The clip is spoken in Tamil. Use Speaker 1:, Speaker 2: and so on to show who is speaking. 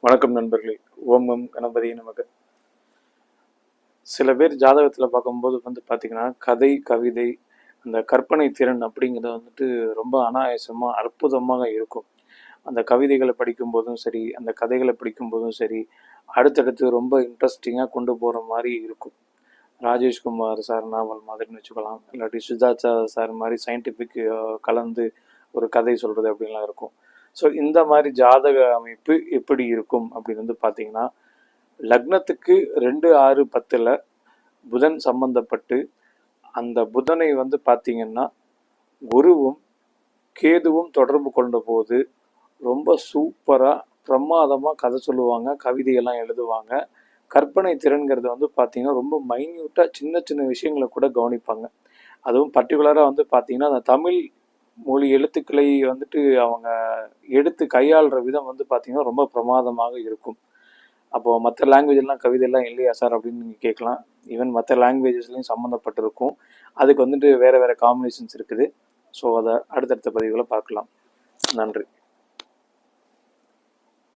Speaker 1: வணக்கம் நண்பர்களே. ஓம் கணபதி நமக்கு. சில பேர் ஜாதகத்தில் பார்க்கும்போது பார்த்தீங்கன்னா கதை கவிதை அந்த கற்பனை திறன் அப்படிங்கிறது ரொம்ப அனாயாசமாக அற்புதமாக இருக்கும். அந்த கவிதைகளை படிக்கும்போதும் சரி, அந்த கதைகளை படிக்கும்போதும் சரி, அடுத்தடுத்து ரொம்ப இன்ட்ரெஸ்டிங்காக கொண்டு போகிற மாதிரி இருக்கும். ராஜேஷ்குமார் சார் நாவல் மாதிரின்னு வச்சுக்கலாம், இல்லாட்டி சுஜாதா சார் மாதிரி சயின்டிஃபிக் கலந்து ஒரு கதை சொல்கிறது அப்படின்லாம் இருக்கும். ஸோ இந்த மாதிரி ஜாதக அமைப்பு எப்படி இருக்கும் அப்படின்னு பார்த்தீங்கன்னா, லக்னத்துக்கு 2 6 10 புதன் சம்பந்தப்பட்டு, அந்த புதனை பார்த்தீங்கன்னா குருவும் கேதுவும் தொடர்பு கொண்ட போது ரொம்ப சூப்பராக பிரமாதமாக கதை சொல்லுவாங்க, கவிதையெல்லாம் எழுதுவாங்க. கற்பனை திறன்கிறது பார்த்தீங்கன்னா ரொம்ப மைன்யூட்டாக சின்ன சின்ன விஷயங்களை கூட கவனிப்பாங்க. அதுவும் பர்டிகுலராக பார்த்தீங்கன்னா அந்த தமிழ் மொழி எழுத்துக்களை அவங்க எடுத்து கையாளுற விதம் பார்த்தீங்கன்னா ரொம்ப பிரமாதமாக இருக்கும். அப்போது மற்ற லாங்குவேஜெல்லாம் கவிதையெல்லாம் இல்லையா சார் அப்படின்னு நீங்கள் கேட்கலாம். ஈவன் மற்ற லாங்குவேஜஸ்லையும் சம்மந்தப்பட்டிருக்கும். அதுக்கு வேறு வேறு காம்பினேஷன்ஸ் இருக்குது. ஸோ அதை அடுத்தடுத்த பதிவுகளை பார்க்கலாம். நன்றி.